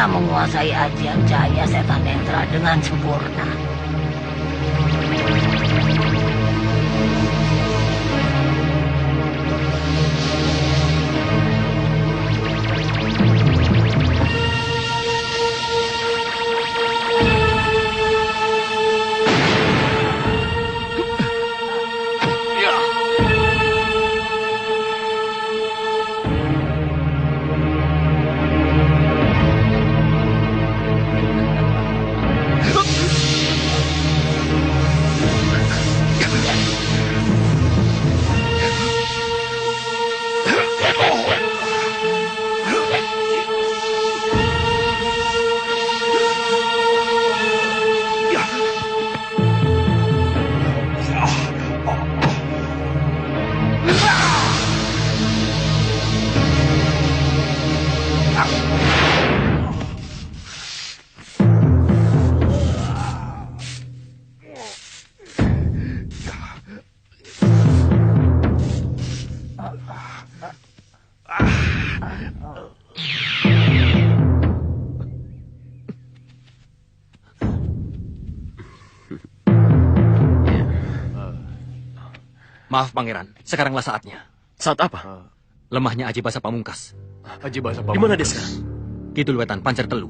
bisa menguasai ajian cahaya setan netra dengan sempurna. Maaf Pangeran, sekaranglah saatnya. Saat apa? Lemahnya Aji Basa Pamungkas. Aji Basa Pamungkas. Di mana dia sekarang? Kidul Wetan, Pancer Telu.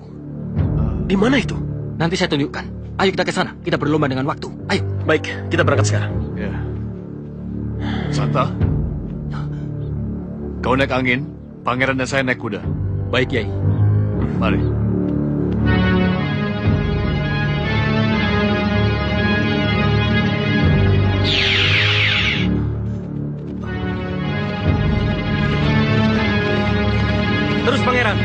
Di mana itu? Nanti saya tunjukkan. Ayo kita ke sana. Kita berlomba dengan waktu. Ayo. Baik, kita berangkat sekarang. Ya. Santa, kau naik angin, Pangeran dan saya naik kuda. Baik, Yai. Mari. Terus Pangeran.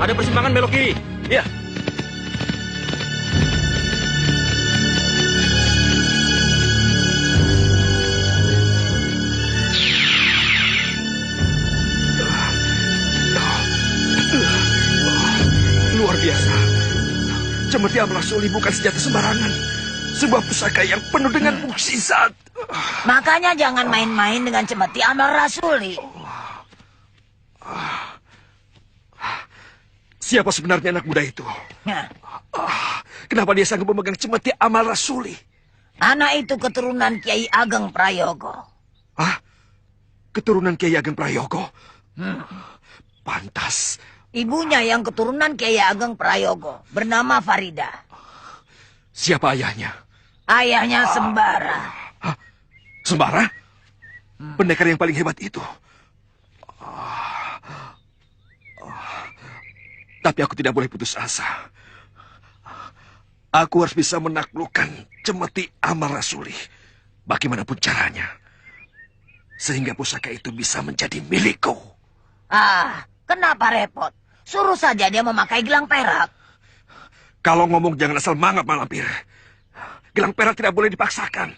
Ada persimpangan belok kiri. Iya. Luar biasa. Cemeti Amal Rasuli bukan senjata sembarangan. Sebuah pusaka yang penuh dengan mukjizat. Makanya jangan main-main dengan cemeti Amal Rasuli. Siapa sebenarnya anak muda itu? Kenapa dia sanggup memegang cemeti Amal Rasuli? Anak itu keturunan Kiai Ageng Prayogo. Keturunan Kiai Ageng Prayogo? Pantas. Ibunya yang keturunan Kiai Ageng Prayogo, bernama Farida. Siapa ayahnya? Ayahnya Sembara. Sembara? Pendekar yang paling hebat itu. Tapi aku tidak boleh putus asa. Aku harus bisa menaklukkan cemeti Amal Rasuli. Bagaimanapun caranya. Sehingga pusaka itu bisa menjadi milikku. Kenapa repot? Suruh saja dia memakai gelang perak. Kalau ngomong jangan asal mangap, Malampir. Gelang perak tidak boleh dipaksakan.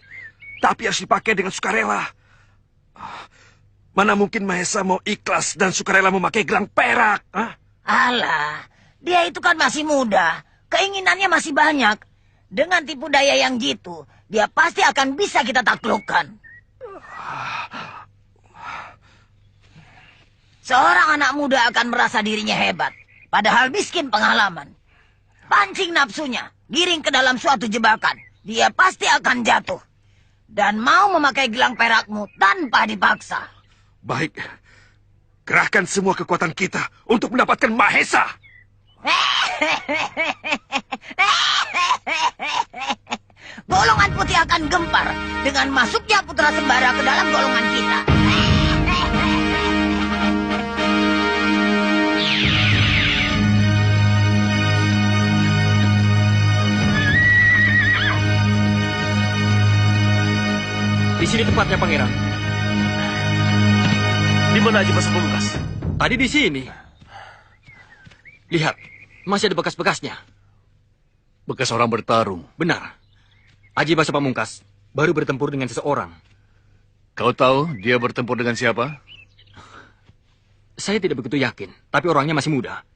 Tapi harus dipakai dengan sukarela. Mana mungkin Mahesa mau ikhlas dan sukarela memakai gelang perak? Alah, dia itu kan masih muda. Keinginannya masih banyak. Dengan tipu daya yang jitu, dia pasti akan bisa kita taklukkan. Seorang anak muda akan merasa dirinya hebat, padahal miskin pengalaman. Pancing nafsunya, giring ke dalam suatu jebakan. Dia pasti akan jatuh. Dan mau memakai gelang perakmu tanpa dipaksa. Baik. Kerahkan semua kekuatan kita untuk mendapatkan Mahesa. Golongan putih akan gempar dengan masuknya Putra Sembara ke dalam golongan kita. Di sini tempatnya, Pangeran. Di mana Aji Basa Pamungkas? Tadi di sini. Lihat, masih ada bekas-bekasnya. Bekas orang bertarung. Benar. Aji Basa Pamungkas baru bertempur dengan seseorang. Kau tahu dia bertempur dengan siapa? Saya tidak begitu yakin, tapi orangnya masih muda.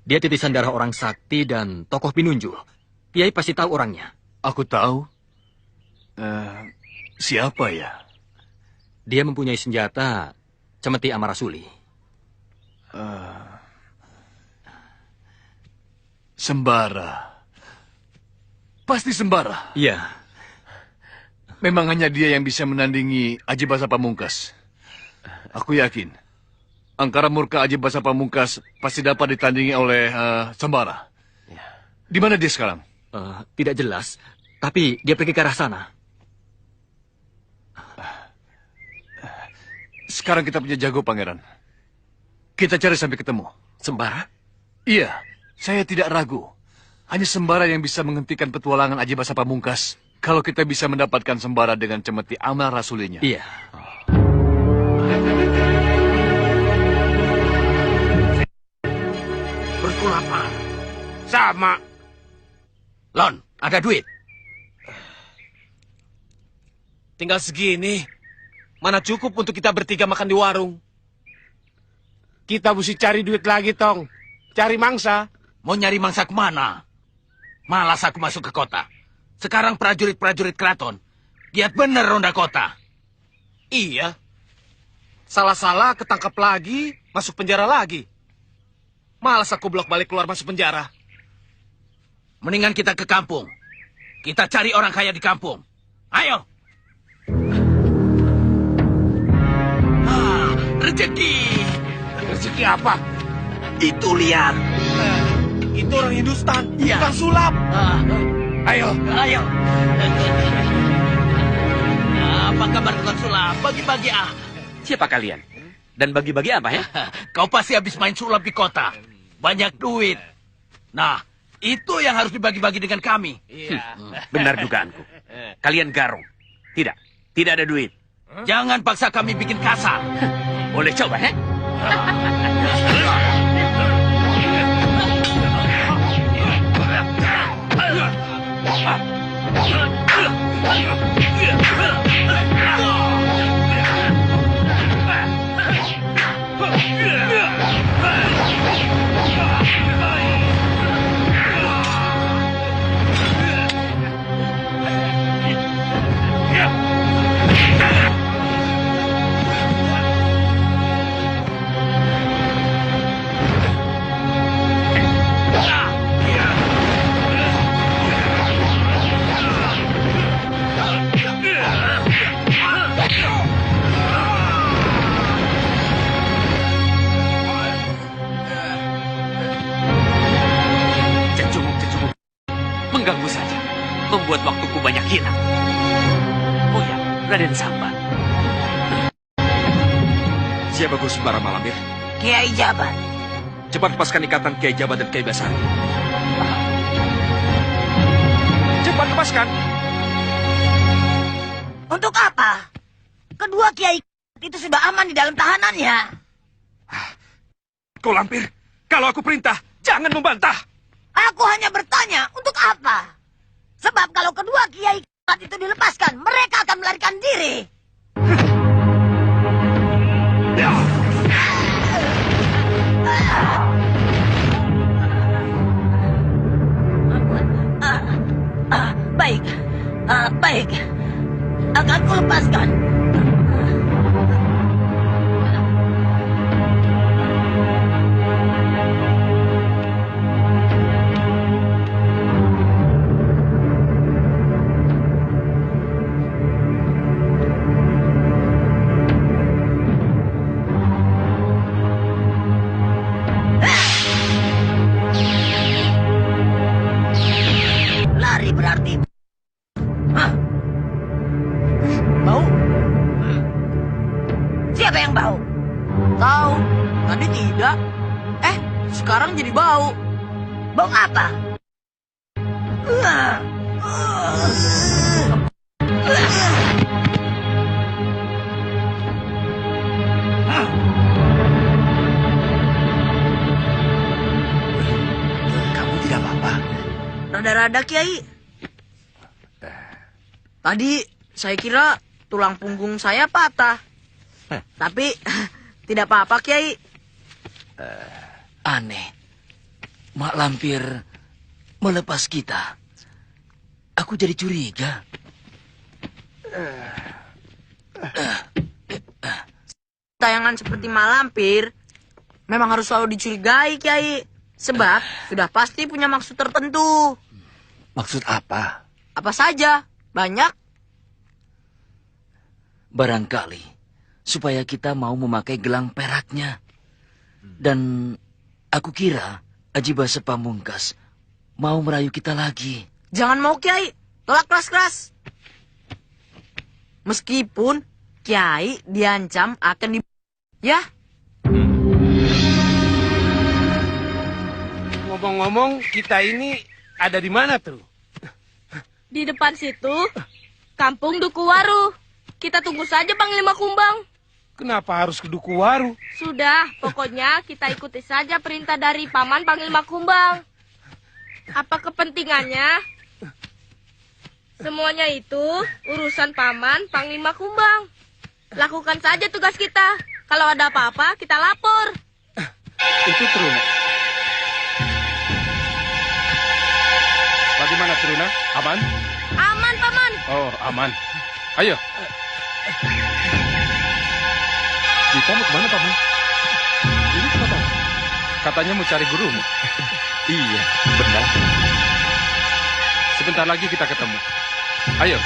Dia titisan darah orang sakti dan tokoh pinunjul. Kiai pasti tahu orangnya. Aku tahu. Siapa ya? Dia mempunyai senjata cemeti Amal Rasuli. Sembara. Pasti Sembara. Iya. Memang hanya dia yang bisa menandingi Aji Basa Pamungkas. Aku yakin, angkara murka Aji Basa Pamungkas pasti dapat ditandingi oleh Sembara. Di mana dia sekarang? Tidak jelas, tapi dia pergi ke arah sana. Sekarang kita punya jago, Pangeran. Kita cari sampai ketemu. Sembara? Iya, saya tidak ragu. Hanya Sembara yang bisa menghentikan petualangan Aji Basa Pamungkas. Kalau kita bisa mendapatkan Sembara dengan cemeti amal rasulinya. Iya. Berkulapa. Sama. Lon, ada duit. Tinggal segini. Mana cukup untuk kita bertiga makan di warung. Kita mesti cari duit lagi, Tong. Cari mangsa. Mau nyari mangsa kemana? Malas aku masuk ke kota. Sekarang prajurit-prajurit keraton giat bener ronda kota. Iya. Salah-salah ketangkap lagi, masuk penjara lagi. Malas aku bolak-balik keluar masuk penjara. Mendingan kita ke kampung. Kita cari orang kaya di kampung. Ayo. Rezeki. Rezeki apa? Itu lihat. Itu orang Hindustan, Iya. tukang sulap. Ayo. Ayo. Apa kabar tukang sulap? Bagi-bagi ah. Siapa kalian? Dan bagi-bagi apa ya? Kau pasti habis main sulap di kota. Banyak duit. Nah, itu yang harus dibagi-bagi dengan kami. Benar dugaanku. Kalian garong. Tidak, tidak ada duit. Jangan paksa kami bikin kasar. Boleh coba, ya? Cecunguk-cecunguk. Mengganggu saja. Membuat waktuku banyak hilang. Oh ya, Raden Samba. Siapa Gus para Malampir? Kiai Jabat. Cepat lepaskan ikatan Kiai Jabat dan Kiai Basari. Cepat lepaskan. Untuk apa? Kedua kiai itu sudah aman di dalam tahanannya. Kau lampir, kalau aku perintah, jangan membantah. Aku hanya bertanya, untuk apa? Sebab kalau kedua kiai itu dilepaskan, mereka akan melarikan diri. Baik, baik. Akan kulepaskan. Lari berarti. Hah? Bau? Siapa yang bau? Tahu, tadi tidak. Sekarang jadi bau. Bau apa? Kamu tidak apa-apa. Rada-rada, Kiai. Tadi saya kira tulang punggung saya patah. Tapi tidak apa-apa, Kiai. Aneh. Mak Lampir melepas kita. Aku jadi curiga. Tayangan seperti Malampir memang harus selalu dicurigai, Kiai. Sebab sudah pasti punya maksud tertentu. Maksud apa? Apa saja? Banyak. Barangkali supaya kita mau memakai gelang peraknya. Dan aku kira Aji Basa Pamungkas mau merayu kita lagi. Jangan mau Kiai. Tolak keras-keras. Meskipun Kiai diancam akan di... Ya, Ngomong-ngomong, kita ini ada di mana tuh? Di depan situ, kampung Dukuwaru. Kita tunggu saja Panglima Kumbang. Kenapa harus ke Dukuwaru? Sudah, pokoknya kita ikuti saja perintah dari Paman Panglima Kumbang. Apa kepentingannya? Semuanya itu urusan Paman Panglima Kumbang. Lakukan saja tugas kita. Kalau ada apa-apa, kita lapor. Itu Truna. Bagaimana Truna? Aman? Aman, Paman. Oh, aman. Ayo. Kita mau kemana, Paman? Ini kenapa? Katanya mau cari gurumu. Iya, benar. Sebentar lagi kita ketemu. Ayo.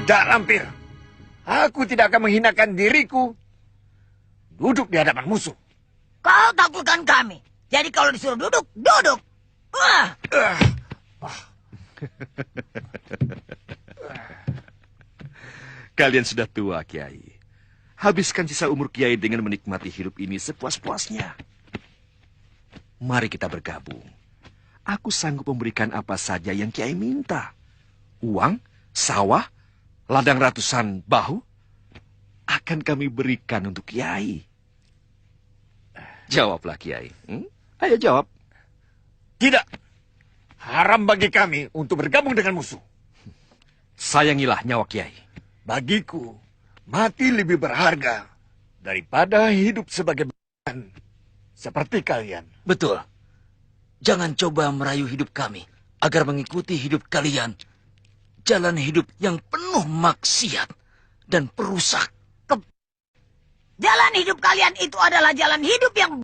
Tidak, Lampir. Aku tidak akan menghinakan diriku. Duduk di hadapan musuh. Kau taklukkan kami. Jadi kalau disuruh duduk, duduk. Kalian sudah tua, Kiai. Habiskan sisa umur Kiai dengan menikmati hidup ini sepuas-puasnya. Mari kita bergabung. Aku sanggup memberikan apa saja yang Kiai minta. Uang, sawah, ladang ratusan bahu akan kami berikan untuk Kiai. Jawablah, Kiai. Ayo jawab. Tidak. Haram bagi kami untuk bergabung dengan musuh. Sayangilah nyawa Kiai. Bagiku, mati lebih berharga daripada hidup sebagai beban seperti kalian. Betul. Jangan coba merayu hidup kami agar mengikuti hidup kalian. Jalan hidup yang penuh maksiat dan perusak. Jalan hidup kalian itu adalah jalan hidup yang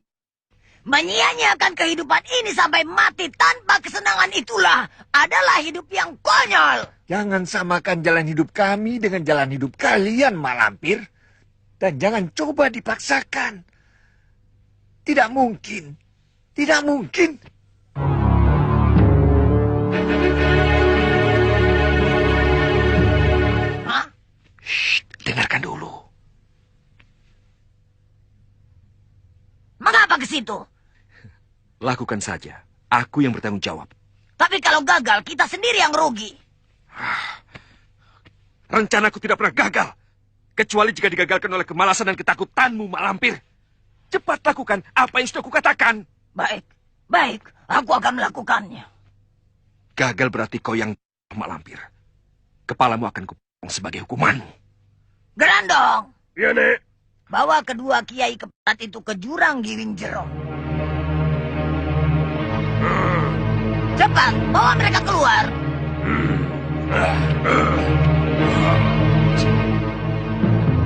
menyia-nyiakan kehidupan ini sampai mati tanpa kesenangan, itulah adalah hidup yang konyol. Jangan samakan jalan hidup kami dengan jalan hidup kalian, Mak Lampir. Dan jangan coba dipaksakan. Tidak mungkin. Tidak mungkin. Hah? Shh, dengarkan dulu. Mengapa ke situ? Lakukan saja. Aku yang bertanggung jawab. Tapi kalau gagal, kita sendiri yang rugi. Rencanaku tidak pernah gagal. Kecuali jika digagalkan oleh kemalasan dan ketakutanmu, Mak Lampir. Cepat lakukan apa yang sudah kukatakan. Baik, baik. Aku akan melakukannya. Gagal berarti kau yang Mak Lampir. Kepalamu akan kupotong sebagai hukumanmu. Gerandong. Iya, Nek. Bawa kedua kiai keperat itu ke jurang Giwing Jero. Cepat, bawa mereka keluar.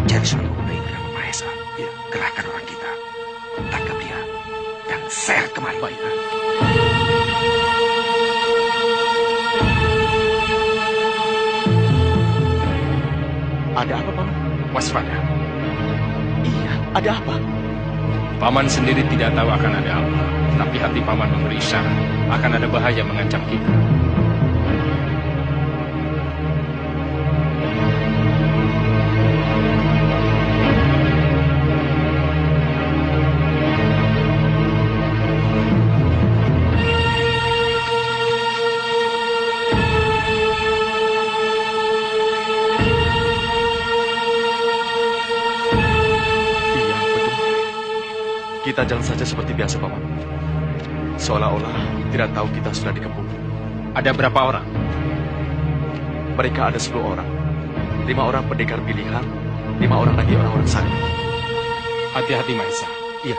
Cari Sunan Gunung dengan Mahesa. Ya, kerahkan orang kita. Tangkap dia. Dan seret kemari. Baik. Ada apa, Paman? Waspada. Iya, ada apa? Paman sendiri tidak tahu akan ada apa. Tapi hati Paman memberi isyarat. Akan ada bahaya mengancam kita. Kita jalan saja seperti biasa, Paman. Seolah-olah tidak tahu kita sudah dikepung. Ada berapa orang? Mereka ada 10 orang. 5 orang pendekar pilihan, 5 orang lagi orang-orang sakti. Hati-hati, Mahesa. Iya.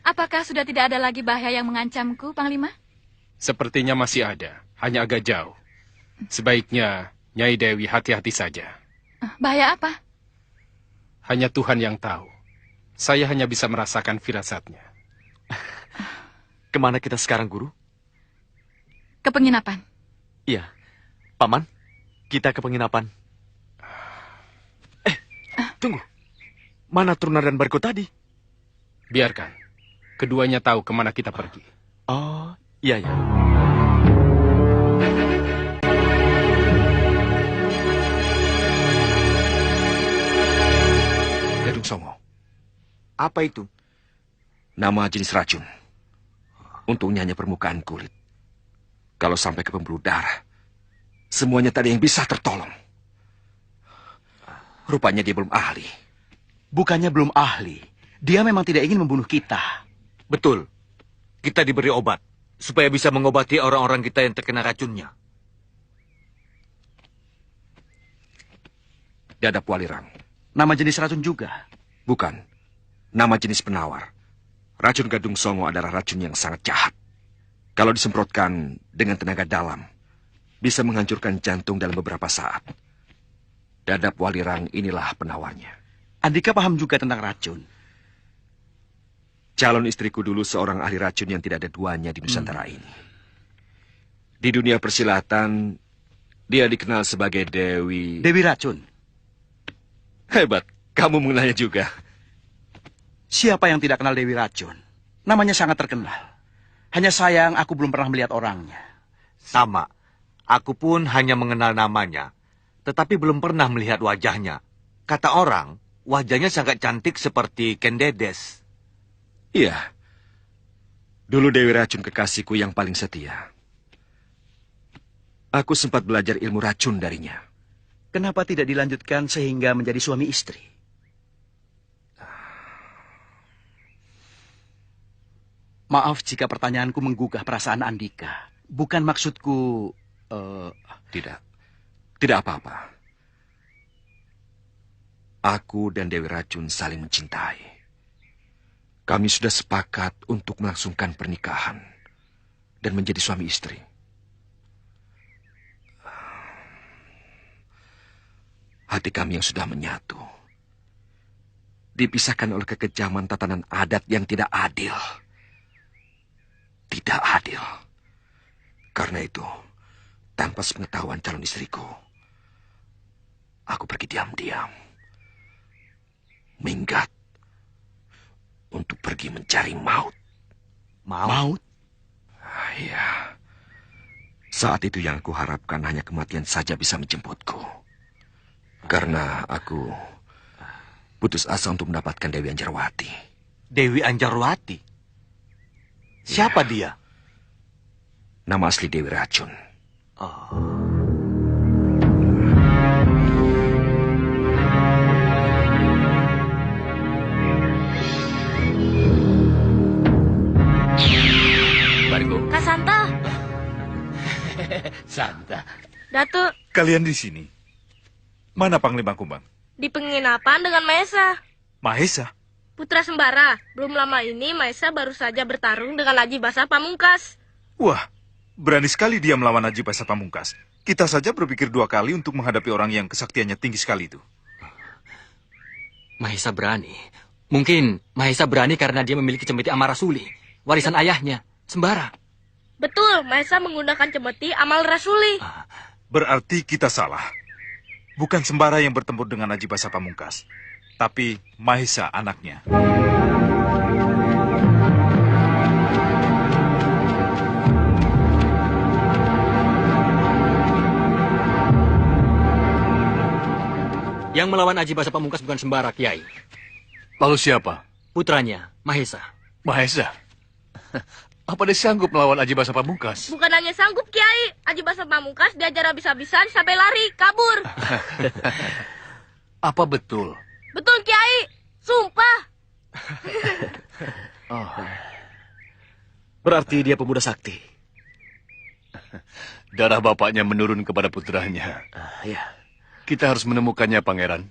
Apakah sudah tidak ada lagi bahaya yang mengancamku, Panglima? Sepertinya masih ada, hanya agak jauh. Sebaiknya Nyai Dewi hati-hati saja. Bahaya apa? Hanya Tuhan yang tahu. Saya hanya bisa merasakan firasatnya. Kemana kita sekarang, Guru? Ke penginapan. Iya. Paman, kita ke penginapan. Tunggu. Mana Truna dan Bargo tadi? Biarkan. Keduanya tahu kemana kita pergi. Oh, iya ya. Gadung Songo. Apa itu? Nama jenis racun. Untungnya hanya permukaan kulit. Kalau sampai ke pembuluh darah, semuanya tak ada yang bisa tertolong. Rupanya dia belum ahli. Bukannya belum ahli. Dia memang tidak ingin membunuh kita. Betul. Kita diberi obat supaya bisa mengobati orang-orang kita yang terkena racunnya. Dadap Walirang. Nama jenis racun juga? Bukan. Nama jenis penawar. Racun Gadung Songo adalah racun yang sangat jahat. Kalau disemprotkan dengan tenaga dalam, bisa menghancurkan jantung dalam beberapa saat. Dadap Walirang inilah penawarnya. Andika paham juga tentang racun. Calon istriku dulu seorang ahli racun yang tidak ada duanya di Nusantara ini. Di dunia persilatan, dia dikenal sebagai Dewi... Dewi Racun? Hebat, kamu mengenalnya juga. Siapa yang tidak kenal Dewi Racun? Namanya sangat terkenal. Hanya sayang aku belum pernah melihat orangnya. Sama. Aku pun hanya mengenal namanya, tetapi belum pernah melihat wajahnya. Kata orang, wajahnya sangat cantik seperti Kendedes. Iya. Dulu Dewi Racun kekasihku yang paling setia. Aku sempat belajar ilmu racun darinya. Kenapa tidak dilanjutkan sehingga menjadi suami istri? Maaf jika pertanyaanku menggugah perasaan Andika. Bukan maksudku... Tidak. Tidak apa-apa. Aku dan Dewi Racun saling mencintai. Kami sudah sepakat untuk melangsungkan pernikahan dan menjadi suami istri. Hati kami yang sudah menyatu dipisahkan oleh kekejaman tatanan adat yang tidak adil. Tidak adil. Karena itu, tanpa sepengetahuan calon istriku, aku pergi diam-diam. Minggat. Untuk pergi mencari maut. Maut? Iya. Saat itu yang aku harapkan hanya kematian saja bisa menjemputku. Karena aku putus asa untuk mendapatkan Dewi Anjarwati. Dewi Anjarwati? Siapa dia? Nama asli Dewi Racun. Bargo. Kak Santa. Santa. Datuk. Kalian di sini. Mana Panglima Kumbang? Di penginapan dengan Maesa. Mahesa. Putra Sembara. Belum lama ini Maesa baru saja bertarung dengan Aji Basa Pamungkas. Wah, berani sekali dia melawan Aji Basa Pamungkas. Kita saja berpikir 2 kali untuk menghadapi orang yang kesaktiannya tinggi sekali itu. Mahesa berani. Mungkin Mahesa berani karena dia memiliki cemeti Amarasuli, warisan ayahnya, Sembara. Betul, Maesa menggunakan cemeti Amal Rasuli. Berarti kita salah. Bukan Sembara yang bertempur dengan Aji Basa Pamungkas, tapi Mahesa anaknya. Yang melawan Aji Basa Pamungkas bukan Sembara, Kiai. Lalu siapa? Putranya, Mahesa. Mahesa? Apa dia sanggup melawan Aji Basa Pamungkas? Bukan hanya sanggup, Kiai. Aji Basa Pamungkas diajar habis-habisan sampai lari, kabur. Apa betul? Betul, Kiai. Sumpah. Berarti dia pemuda sakti. Darah bapaknya menurun kepada putranya. Ya. Kita harus menemukannya, Pangeran.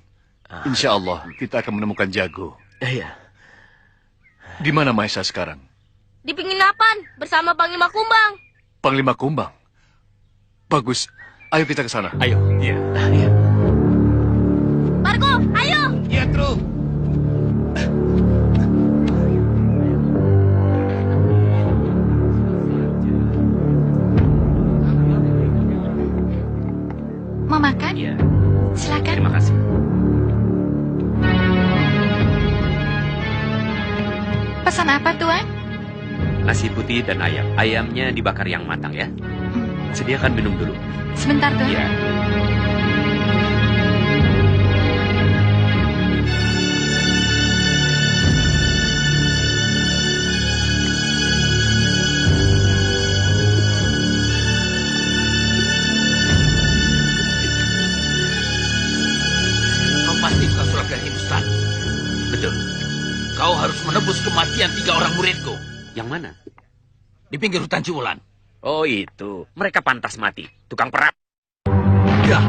Insya Allah, kita akan menemukan jago. Iya. Di mana Mahesa sekarang? Di penginapan bersama Panglima Kumbang. Panglima Kumbang. Bagus. Ayo kita ke sana. Ayo. Iya. Margo, ayo. Iya, Tru. Mau makan? Iya. Silakan. Terima kasih. Pesan apa, Tuan? Nasi putih dan ayam. Ayamnya dibakar yang matang ya. Sediakan minum dulu. Sebentar, Tuan. Iya. Kau pasti bukan sulap dari Hindustan. Betul. Kau harus menebus kematian 3 orang muridku. Yang mana? Di pinggir hutan Ciulan. Oh itu. Mereka pantas mati. Tukang perap. Ya.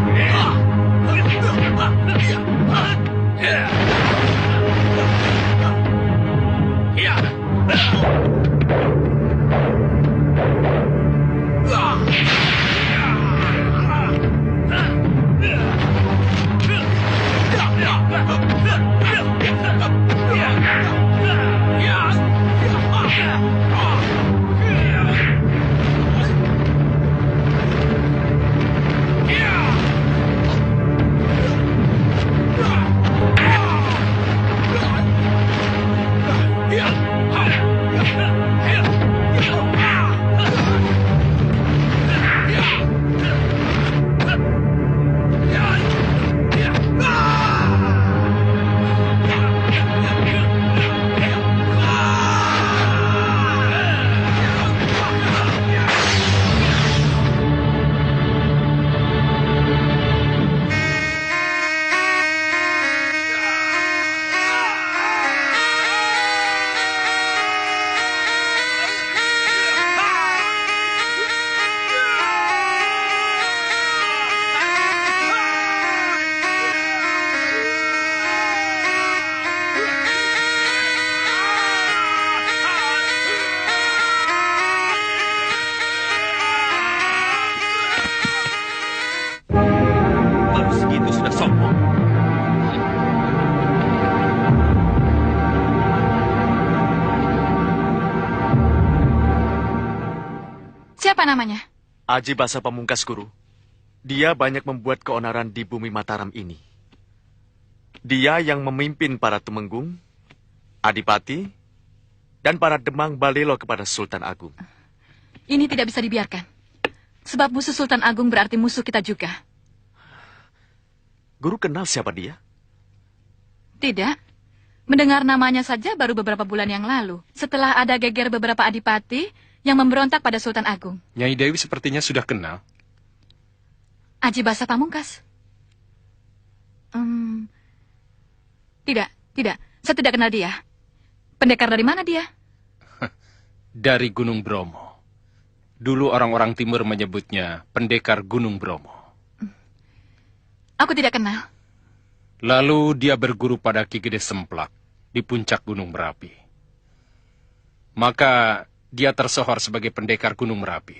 Baru segitu sudah sombong. Siapa namanya? Aji Basa Pamungkas, Guru. Dia banyak membuat keonaran di bumi Mataram ini. Dia yang memimpin para Tumenggung, Adipati, dan para Demang Balelo kepada Sultan Agung. Ini tidak bisa dibiarkan. Sebab musuh Sultan Agung berarti musuh kita juga. Guru kenal siapa dia? Tidak. Mendengar namanya saja baru beberapa bulan yang lalu. Setelah ada geger beberapa adipati yang memberontak pada Sultan Agung. Nyai Dewi sepertinya sudah kenal. Aji Basa Pamungkas. Tidak. Saya tidak kenal dia. Pendekar dari mana dia? Dari Gunung Bromo. Dulu orang-orang timur menyebutnya pendekar Gunung Bromo. Aku tidak kenal. Lalu dia berguru pada Ki Gede Semplak di puncak Gunung Merapi. Maka dia tersohor sebagai pendekar Gunung Merapi.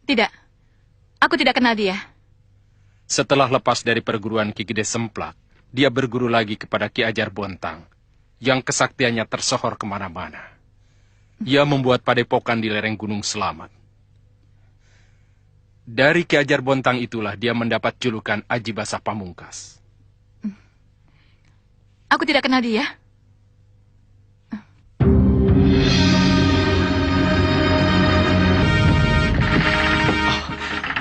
Tidak. Aku tidak kenal dia. Setelah lepas dari perguruan Ki Gede Semplak, dia berguru lagi kepada Ki Ajar Bontang, yang kesaktiannya tersohor kemana-mana. Ia membuat padepokan di lereng Gunung Selamat. Dari Ki Ajar Bontang itulah dia mendapat julukan Aji Basa Pamungkas. Aku tidak kenal dia.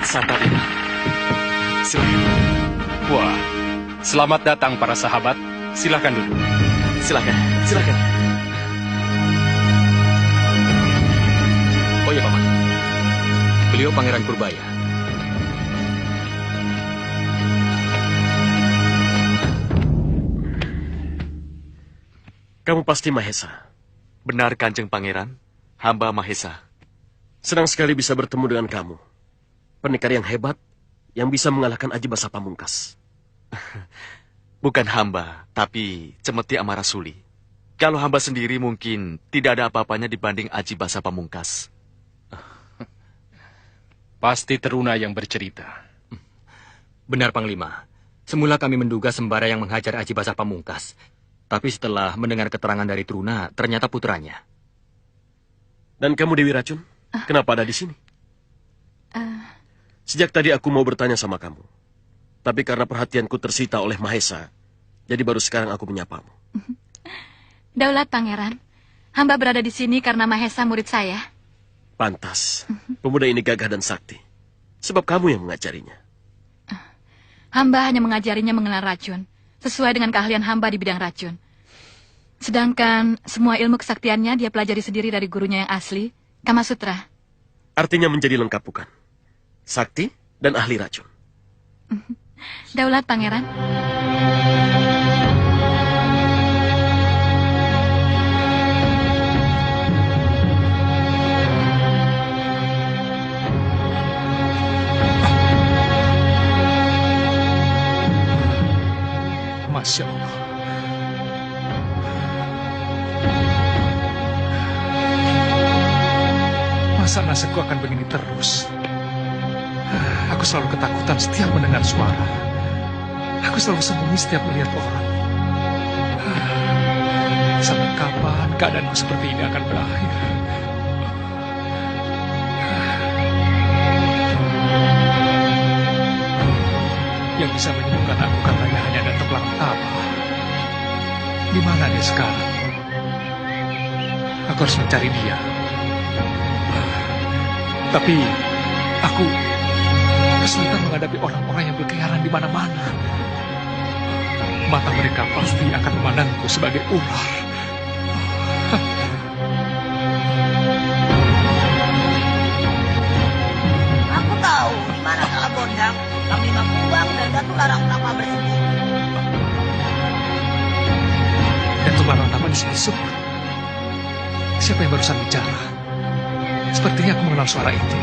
Sabar, Ina. Silakan. Wah, selamat datang para sahabat. Silakan duduk. Silakan. Oh ya, Paman. Beliau Pangeran Purbaya. Kamu pasti Mahesa. Benar, Kanjeng Pangeran. Hamba Mahesa. Senang sekali bisa bertemu dengan kamu. Pendekar yang hebat, yang bisa mengalahkan Aji Basa Pamungkas. Bukan hamba, tapi Cemeti Amarasuli. Kalau hamba sendiri mungkin tidak ada apa-apanya dibanding Aji Basa Pamungkas. Pasti Teruna yang bercerita. Benar, Panglima. Semula kami menduga Sembara yang menghajar Aji Basa Pamungkas. Tapi setelah mendengar keterangan dari Teruna, ternyata putranya. Dan kamu Dewi Racun, kenapa ada di sini? Sejak tadi aku mau bertanya sama kamu. Tapi karena perhatianku tersita oleh Mahesa, jadi baru sekarang aku menyapamu. Daulat Pangeran, hamba berada di sini karena Mahesa murid saya. Pantas, pemuda ini gagah dan sakti. Sebab kamu yang mengajarinya. Hamba hanya mengajarinya mengenal racun, sesuai dengan keahlian hamba di bidang racun. Sedangkan semua ilmu kesaktiannya dia pelajari sendiri dari gurunya yang asli, Kamasutra. Artinya menjadi lengkap bukan? Sakti dan ahli racun. Daulat Pangeran. Masya Allah. Masa nasibku akan begini terus? Aku selalu ketakutan setiap mendengar suara. Aku selalu sembunyi setiap melihat orang. Sampai kapan keadaanku seperti ini akan berakhir? Yang bisa menyembuhkan aku katanya hanya Datuk Langtaba. Di mana dia sekarang? Aku harus mencari dia. Tapi aku kesulitan menghadapi orang-orang yang berkeliaran di mana-mana. Mata mereka pasti akan memandangku sebagai ular. Aku tahu di mana Kala Gondang, Panglima Kumbang dan Datuk Larang Tapa bersembunyi. Datuk Larang Tapa disebut. Siapa yang barusan bicara? Sepertinya aku mengenal suara itu.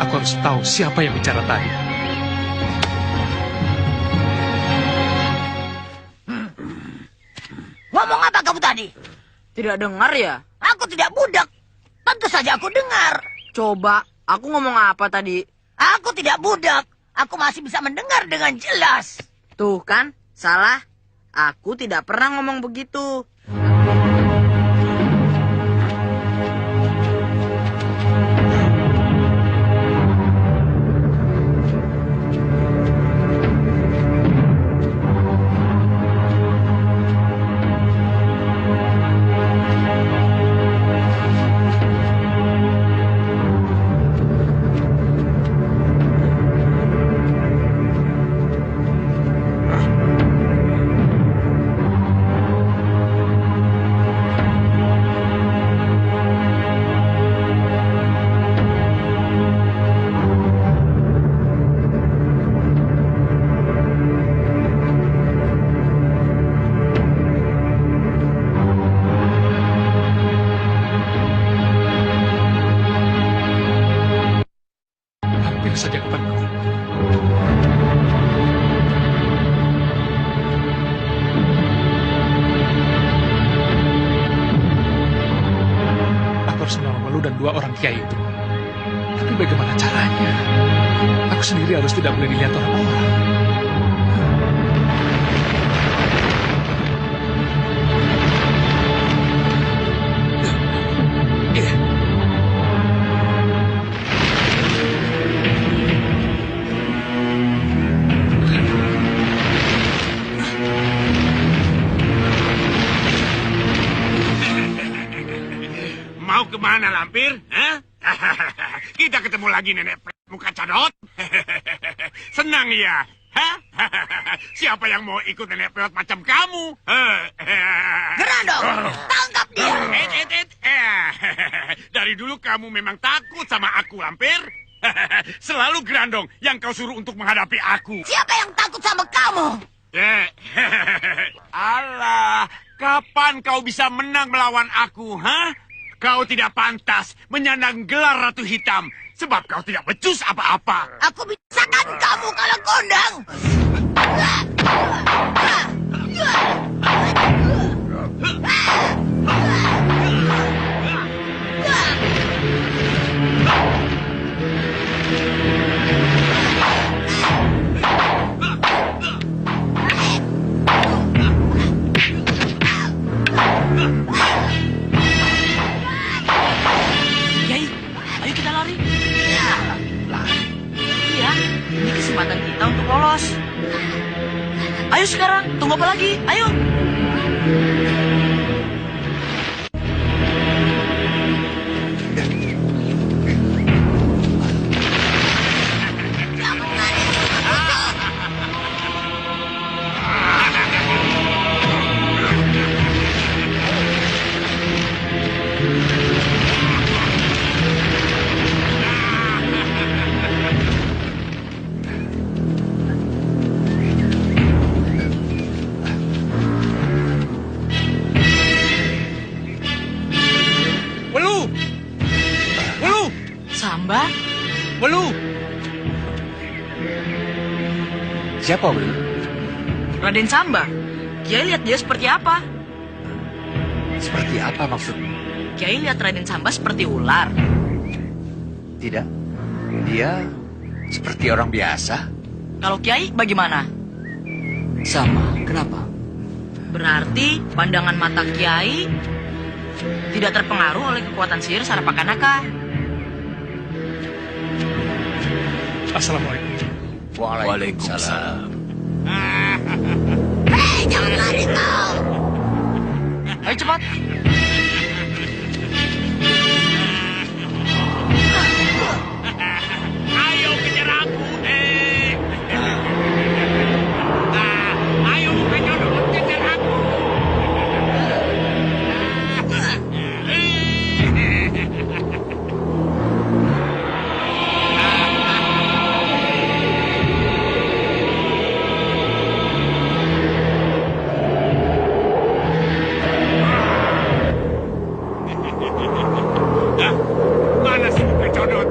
Aku harus tahu siapa yang bicara tadi. Ngomong apa kamu tadi? Tidak dengar ya? Aku tidak budak. Tentu saja aku dengar. Coba, aku ngomong apa tadi? Aku tidak budak. Aku masih bisa mendengar dengan jelas. Tuh kan, salah. Aku tidak pernah ngomong begitu. Saja kepada aku harus menolong Malu dan dua orang kiai itu. Tapi bagaimana caranya? Aku sendiri harus tidak boleh dilihat orang-orang. Mau kemana, Lampir? Hah? Kita ketemu lagi nenek muka cadot. Senang ya? Hah? Siapa yang mau ikut nenek peot macam kamu? Gerandong, tangkap dia. Dari dulu kamu memang takut sama aku, Lampir. Selalu Gerandong yang kau suruh untuk menghadapi aku. Siapa yang takut sama kamu? Alah, kapan kau bisa menang melawan aku, hah? Kau tidak pantas menyandang gelar Ratu Hitam, sebab kau tidak becus apa-apa. Aku bisakan kamu kalau kondang. kesempatan kita untuk lolos. Ayo sekarang, tunggu apa lagi? Ayo. Samba? Welu! Siapa, Welu? Raden Samba. Kiai lihat dia seperti apa? Seperti apa maksudnya? Kiai lihat Raden Samba seperti ular. Tidak. Dia seperti orang biasa. Kalau Kiai bagaimana? Sama. Kenapa? Berarti pandangan mata Kiai tidak terpengaruh oleh kekuatan sihir Sarapakanaka. Assalamualaikum. Waalaikumsalam. Hei, jangan lari kau. Ayo cepat. Ayo kejar aku, ayo Kacodot, kejar aku. Mana sih Kacodot?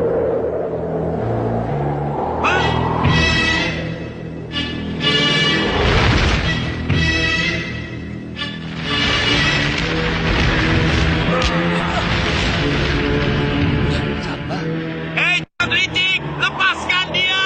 Hei, jangan licik! Lepaskan dia!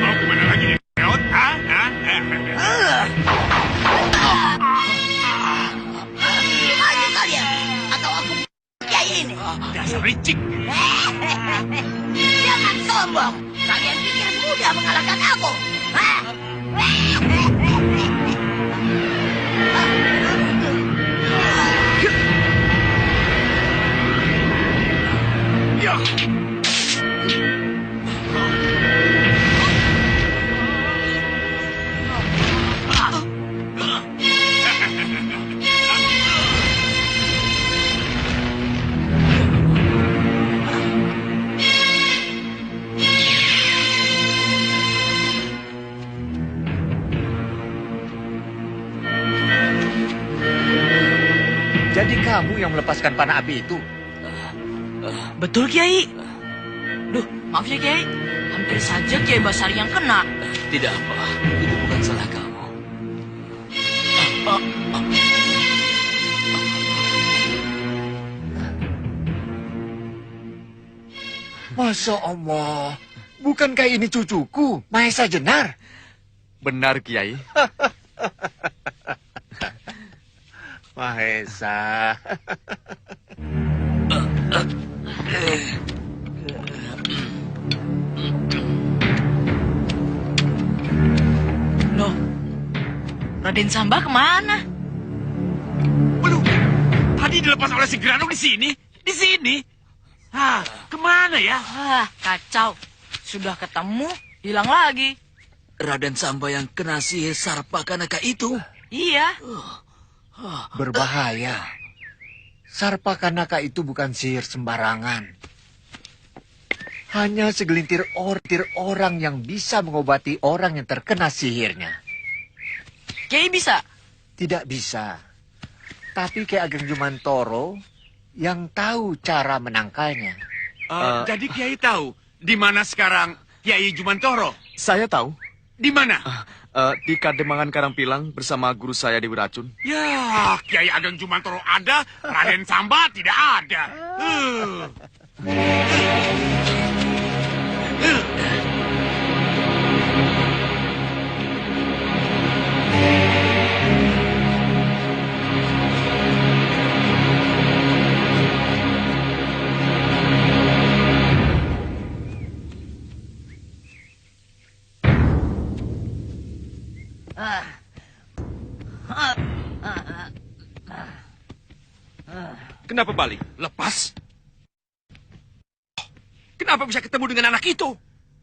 Mau kemana lagi, Neot? Maju kalian, atau aku Kiai ini. Dasar licik! Jangan sombong. Kalian pikir mudah mengalahkan aku? Hah? Jadi kamu yang melepaskan panah api itu? Betul, Kiai. Duh, maaf ya, Kiai. Hampir saja Kiai Basari yang kena. Tidak apa. Itu bukan salah kamu. Masya Allah, bukankah ini cucuku, Mahesa Jenar? Benar, Kiai. Mahesa. Loh, Raden Samba kemana? Belum. Tadi dilepas oleh si Granung di sini. Di sini. Ah, kemana ya? Ah, kacau. Sudah ketemu, hilang lagi. Raden Samba yang kena sihir Sarpakanaka itu? Iya. Berbahaya. Sarpakanaka itu bukan sihir sembarangan. Hanya segelintir orang yang bisa mengobati orang yang terkena sihirnya. Kiai bisa? Tidak bisa. Tapi Ki Ageng Jumantoro yang tahu cara menangkalnya. Jadi Kiai tahu di mana sekarang Kiai Jumantoro? Saya tahu. Di mana? Di Kademangan Karangpilang bersama guru saya Dewi Racun. Ya, Kiai Ageng Jumantoro ada, Raden Samba tidak ada. Kenapa balik? Lepas? Kenapa bisa ketemu dengan anak itu?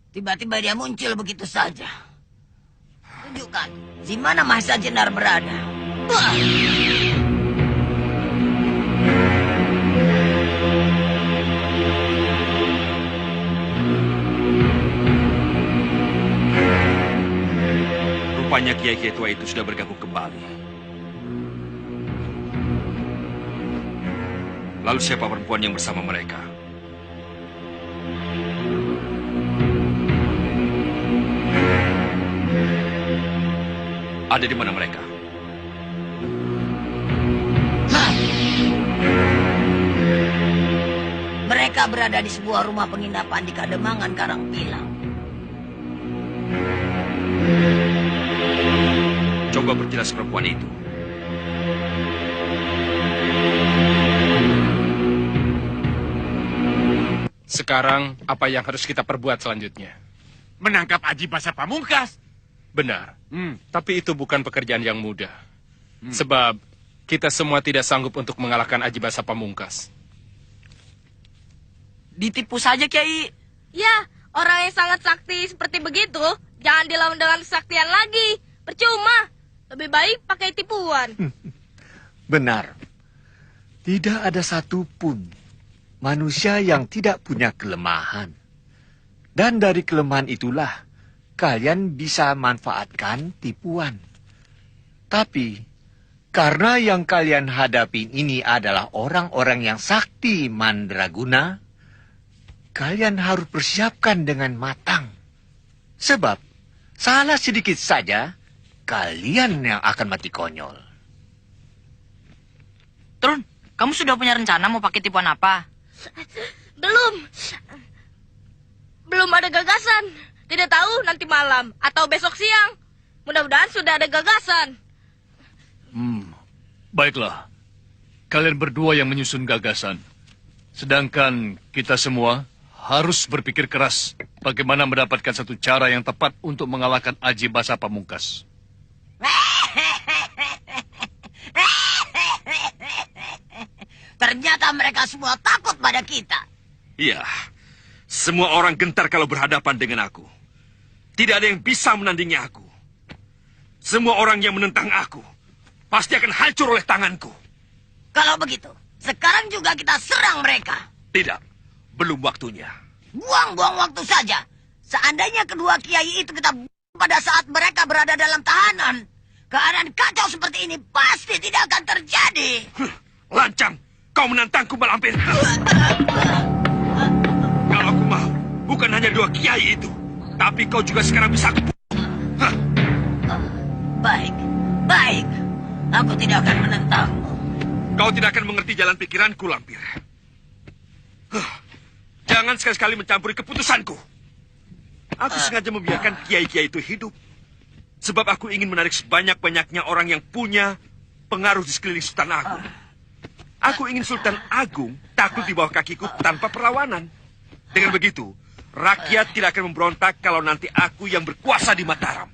Tiba-tiba dia muncul begitu saja. Tunjukkan di mana Mahesa Jenar berada. Wah! Rupanya kiai-kiai tua itu sudah bergabung kembali. Lalu siapa perempuan yang bersama mereka? Ada di mana mereka? Mereka berada di sebuah rumah penginapan di Kademangan Karangpilang. Coba perjelas perempuan itu. Sekarang, apa yang harus kita perbuat selanjutnya? Menangkap Aji Basa Pamungkas. Benar. Tapi itu bukan pekerjaan yang mudah. Sebab kita semua tidak sanggup untuk mengalahkan Aji Basa Pamungkas. Ditipu saja, Kiai. Ya, orang yang sangat sakti seperti begitu, jangan dilawan dengan kesaktian lagi. Percuma. Lebih baik pakai tipuan. Benar. Tidak ada satupun manusia yang tidak punya kelemahan. Dan dari kelemahan itulah kalian bisa manfaatkan tipuan. Tapi karena yang kalian hadapi ini adalah orang-orang yang sakti mandraguna, kalian harus persiapkan dengan matang. Sebab salah sedikit saja, kalian yang akan mati konyol. Trun, kamu sudah punya rencana mau pakai tipuan apa? Belum ada gagasan. Tidak tahu nanti malam atau besok siang. Mudah-mudahan sudah ada gagasan. Baiklah. Kalian berdua yang menyusun gagasan. Sedangkan kita semua harus berpikir keras bagaimana mendapatkan satu cara yang tepat untuk mengalahkan Aji Basa Pamungkas. Ternyata mereka semua takut pada kita. Iya, semua orang gentar kalau berhadapan dengan aku. Tidak ada yang bisa menandingi aku. Semua orang yang menentang aku pasti akan hancur oleh tanganku. Kalau begitu, sekarang juga kita serang mereka. Tidak, belum waktunya. Buang-buang waktu saja. Seandainya kedua kiai itu kita pada saat mereka berada dalam tahanan, keadaan kacau seperti ini pasti tidak akan terjadi. Lancang, kau menantangku, Malampir. Kalau aku mau, bukan hanya dua kiai itu, tapi kau juga sekarang bisa aku. Baik, baik. Aku tidak akan menentangmu. Kau tidak akan mengerti jalan pikiranku, Lampir. Jangan sekali-sekali mencampuri keputusanku. Aku sengaja membiarkan kiai-kiai itu hidup. Sebab aku ingin menarik sebanyak-banyaknya orang yang punya pengaruh di sekeliling Sultan Agung. Aku ingin Sultan Agung takluk di bawah kakiku tanpa perlawanan. Dengan begitu, rakyat tidak akan memberontak kalau nanti aku yang berkuasa di Mataram.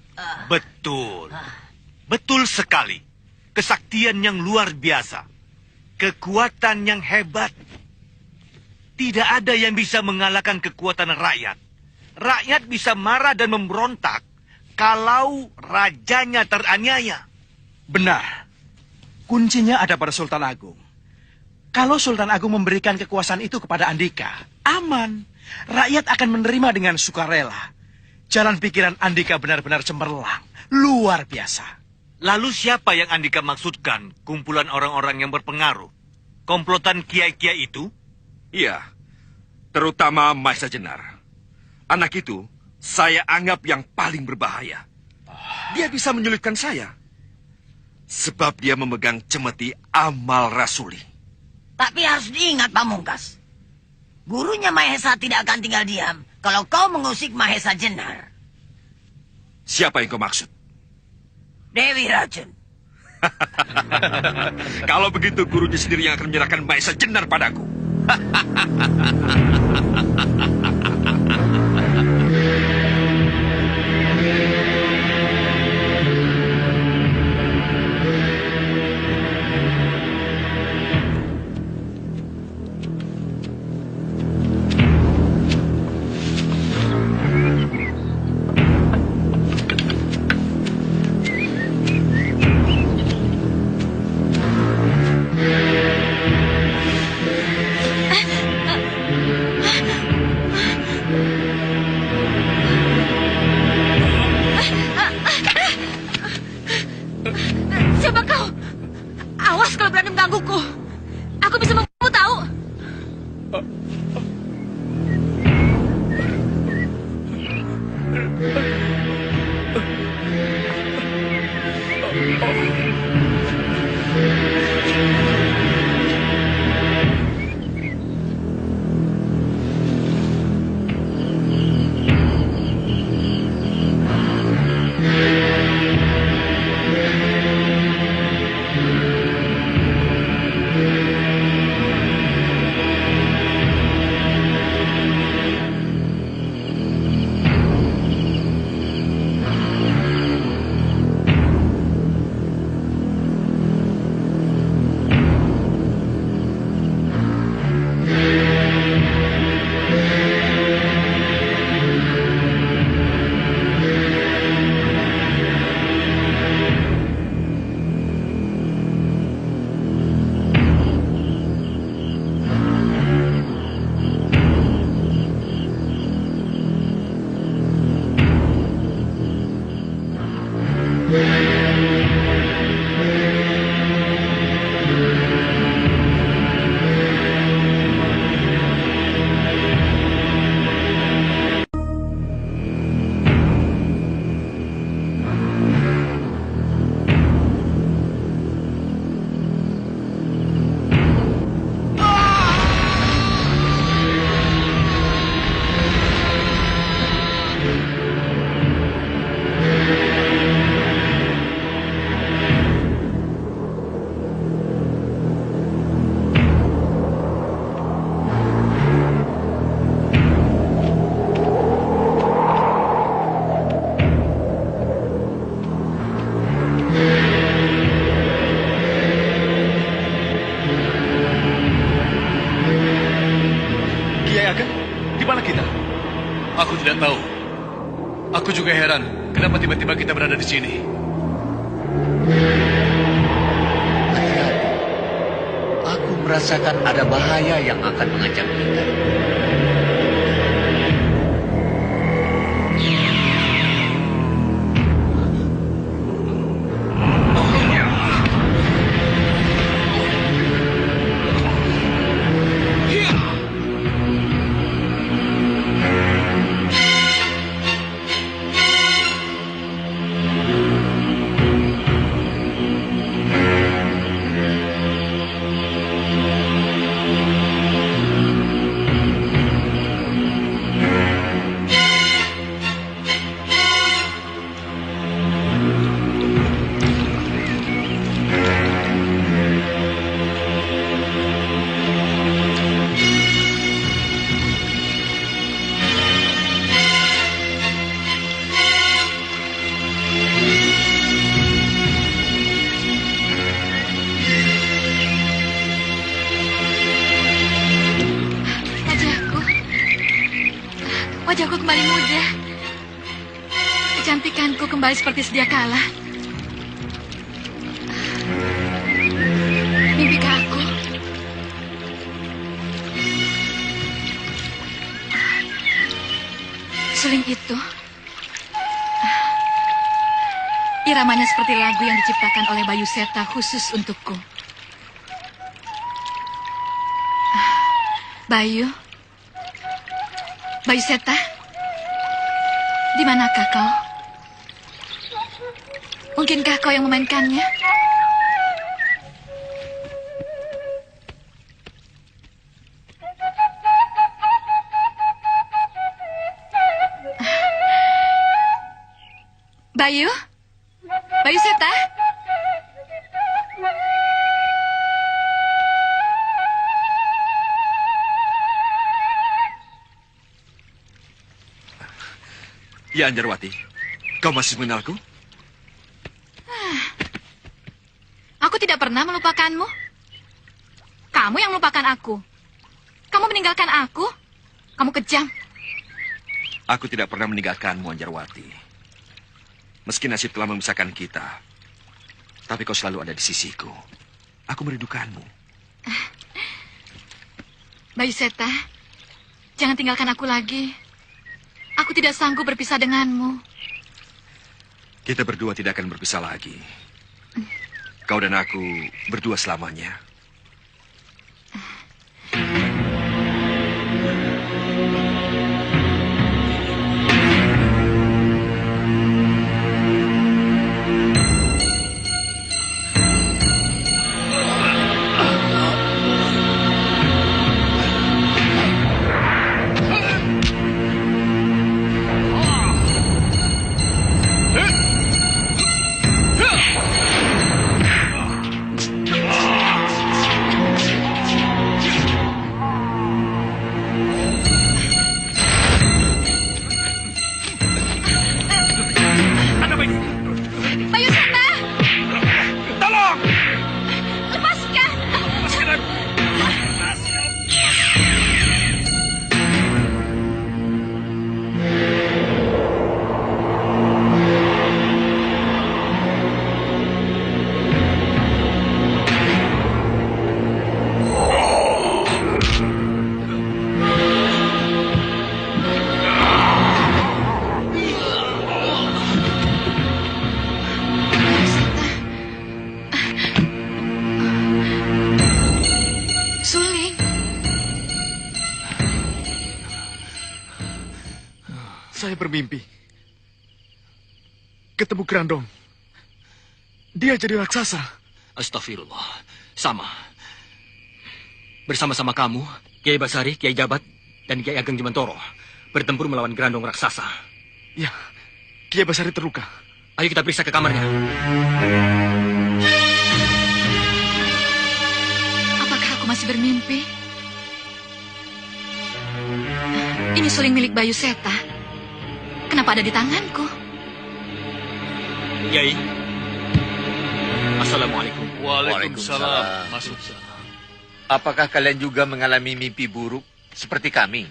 Betul. Betul sekali. Kesaktian yang luar biasa. Kekuatan yang hebat. Tidak ada yang bisa mengalahkan kekuatan rakyat. Rakyat bisa marah dan memberontak kalau rajanya teraniaya. Benar. Kuncinya ada pada Sultan Agung. Kalau Sultan Agung memberikan kekuasaan itu kepada Andika, aman. Rakyat akan menerima dengan sukarela. Jalan pikiran Andika benar-benar cemerlang. Luar biasa. Lalu siapa yang Andika maksudkan? Kumpulan orang-orang yang berpengaruh? Komplotan kiai-kiai itu? Iya, terutama Mahesa Jenar. Anak itu saya anggap yang paling berbahaya. Dia bisa menyulitkan saya. Sebab dia memegang cemeti amal rasuli. Tapi harus diingat, Pamungkas. Gurunya Mahesa tidak akan tinggal diam kalau kau mengusik Mahesa Jenar. Siapa yang kau maksud? Dewi Racun. Kalau begitu gurunya sendiri yang akan menyerahkan Mahesa Jenar padaku. Siapa kau? Awas kalau berani menggangguku. Aku bisa membunuhmu tahu. Aku tidak tahu. Aku juga heran, kenapa tiba-tiba kita berada di sini. Hati-hati. Aku merasakan ada bahaya yang akan mengancam kita. Wajahku kembali muda. Kecantikanku kembali seperti sedia kala. Mimpikah aku? Suling itu, iramanya seperti lagu yang diciptakan oleh Bayu Seta khusus untukku. Bayu Seta, di manakah kau? Mungkinkah kau yang memainkannya? Bayu Seta? Ya, Anjarwati. Kau masih mengenalku? Aku tidak pernah melupakanmu. Kamu yang melupakan aku. Kamu meninggalkan aku. Kamu kejam. Aku tidak pernah meninggalkanmu, Anjarwati. Meski nasib telah memisahkan kita, tapi kau selalu ada di sisiku. Aku merindukanmu. Bayu Seta, jangan tinggalkan aku lagi. Aku tidak sanggup berpisah denganmu. Kita berdua tidak akan berpisah lagi. Kau dan aku berdua selamanya. Bayu Seta! Tolong! Lepaskan! Suling. Saya bermimpi. Ketemu Grandong. Dia jadi raksasa. Astagfirullah. Sama. Bersama-sama kamu, Kiai Basari, Kiai Jabat, dan Kiai Ageng Jumantoro bertempur melawan Grandong raksasa. Ya, Kiai Basari terluka. Ayo kita periksa ke kamarnya. Apakah aku masih bermimpi? Ini suling milik Bayu Seta. Kenapa ada di tanganku? Kiai. Assalamualaikum. Waalaikumsalam. Masuk. Apakah kalian juga mengalami mimpi buruk seperti kami?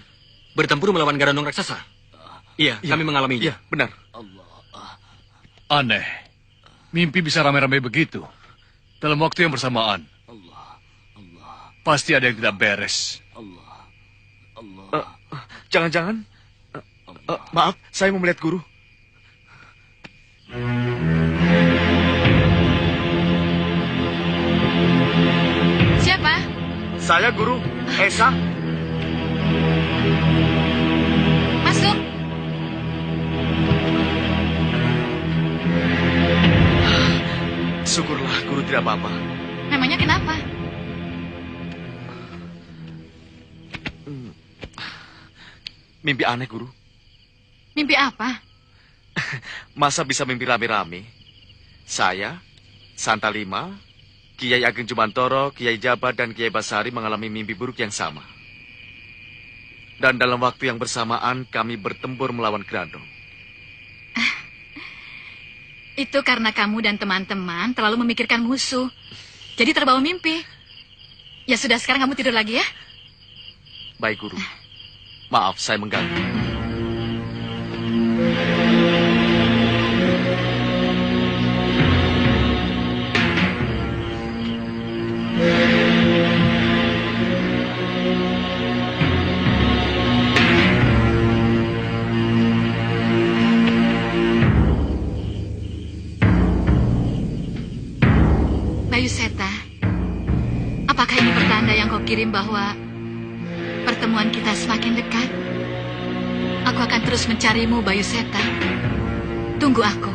Bertempur melawan Grandong raksasa. Iya, kami mengalaminya. Iya, benar. Aneh. Mimpi bisa rame-rame begitu. Dalam waktu yang bersamaan. Pasti ada yang tidak beres. Jangan-jangan... maaf, saya mau melihat guru. Siapa? Saya guru Esa. Masuk. Syukurlah guru tidak apa-apa. Memangnya kenapa? Mimpi aneh, guru. Mimpi apa? Masa bisa mimpi rame-rame? Saya, Santa Lima, Kiai Ageng Jumantoro, Kiai Jabat, dan Kiai Basari mengalami mimpi buruk yang sama. Dan dalam waktu yang bersamaan kami bertempur melawan Grandong. Itu karena kamu dan teman-teman terlalu memikirkan musuh. Jadi terbawa mimpi. Ya sudah, sekarang kamu tidur lagi ya. Baik, guru. Maaf, saya mengganggu. bahwa pertemuan kita semakin dekat. Aku akan terus mencarimu, Bayu Seta. Tunggu aku.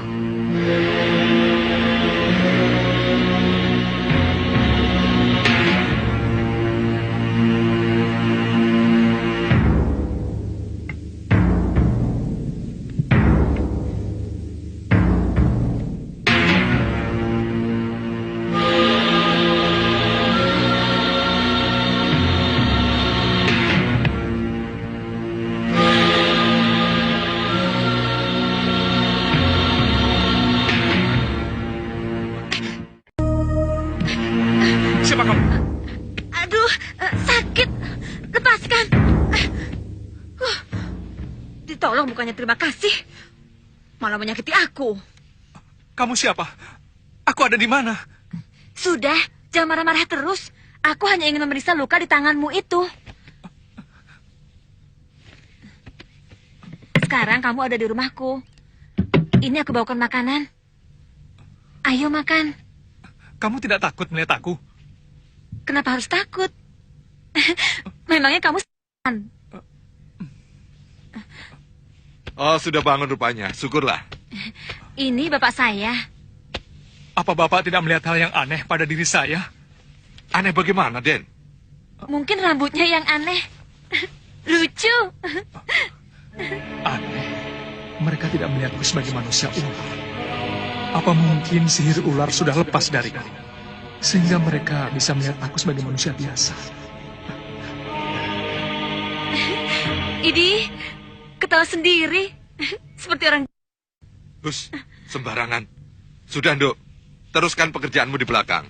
Siapa kamu? Aduh, sakit. Lepaskan. Ditolong bukannya terima kasih. Malah menyakiti aku. Kamu siapa? Aku ada di mana? Sudah, jangan marah-marah terus. Aku hanya ingin memeriksa luka di tanganmu itu. Sekarang kamu ada di rumahku. Ini aku bawakan makanan. Ayo makan. Kamu tidak takut melihat aku? Kenapa harus takut? Memangnya kamu Oh, sudah bangun rupanya. Syukurlah. Ini bapak saya. Apa Bapak tidak melihat hal yang aneh pada diri saya? Aneh bagaimana, Den? Mungkin rambutnya yang aneh. Lucu. Aneh. Mereka tidak melihatku sebagai manusia ular. Apa mungkin sihir ular sudah lepas dariku? Sehingga mereka bisa melihat aku sebagai manusia biasa. Idi, ketawa sendiri. Seperti orang... Hus, sembarangan. Sudah, Nduk. Teruskan pekerjaanmu di belakang.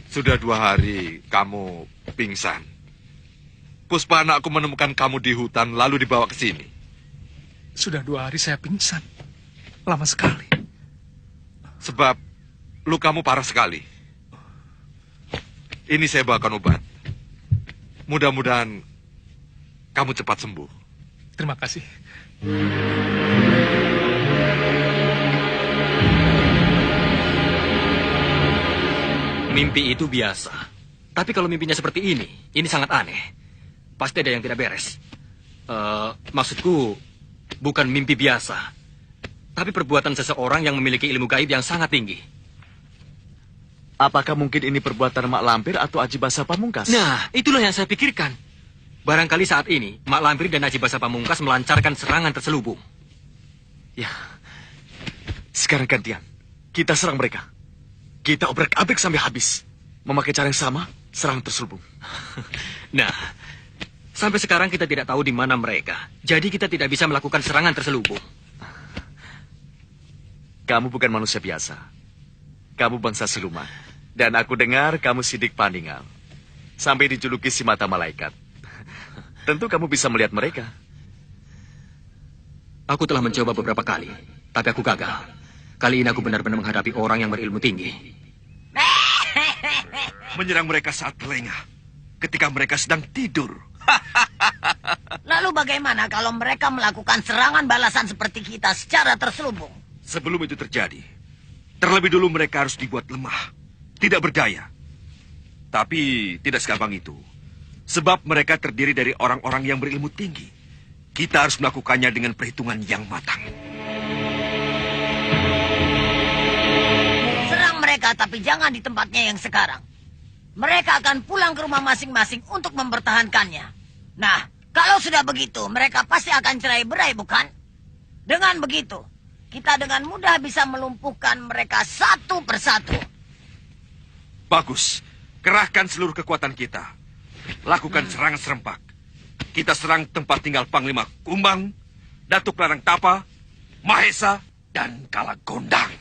Sudah 2 hari kamu pingsan. Puspa anakku menemukan kamu di hutan lalu dibawa ke sini. Sudah 2 hari saya pingsan. Lama sekali. Sebab lukamu parah sekali. Ini saya bawakan obat. Mudah-mudahan kamu cepat sembuh. Terima kasih. Mimpi itu biasa. Tapi kalau mimpinya seperti ini sangat aneh. Pasti ada yang tidak beres. Maksudku, bukan mimpi biasa. Tapi perbuatan seseorang yang memiliki ilmu gaib yang sangat tinggi. Apakah mungkin ini perbuatan Mak Lampir atau Aji Basa Pamungkas? Nah, itulah yang saya pikirkan. Barangkali saat ini, Mak Lampir dan Aji Basa Pamungkas melancarkan serangan terselubung. Ya. Sekarang gantian. Kita serang mereka. Kita obrak-abrik sampai habis. Memakai cara yang sama, serang terselubung. Nah, sampai sekarang kita tidak tahu di mana mereka. Jadi kita tidak bisa melakukan serangan terselubung. Kamu bukan manusia biasa. Kamu bangsa siluman. Dan aku dengar kamu sidik Paninggal. Sampai dijuluki si mata malaikat. Tentu kamu bisa melihat mereka. Aku telah mencoba beberapa kali, tapi aku gagal. Kali ini aku benar-benar menghadapi orang yang berilmu tinggi. Menyerang mereka saat lengah, ketika mereka sedang tidur. Lalu bagaimana kalau mereka melakukan serangan balasan seperti kita secara terselubung? Sebelum itu terjadi, terlebih dulu mereka harus dibuat lemah, tidak berdaya. Tapi tidak segampang itu. Sebab mereka terdiri dari orang-orang yang berilmu tinggi. Kita harus melakukannya dengan perhitungan yang matang. Serang mereka, tapi jangan di tempatnya yang sekarang. Mereka akan pulang ke rumah masing-masing untuk mempertahankannya. Nah, kalau sudah begitu, mereka pasti akan cerai-berai, bukan? Dengan begitu, kita dengan mudah bisa melumpuhkan mereka satu persatu. Bagus. Kerahkan seluruh kekuatan kita. Lakukan serangan serempak. Kita serang tempat tinggal Panglima Kumbang, Datuk Larang Tapa, Mahesa, dan Kalagondang.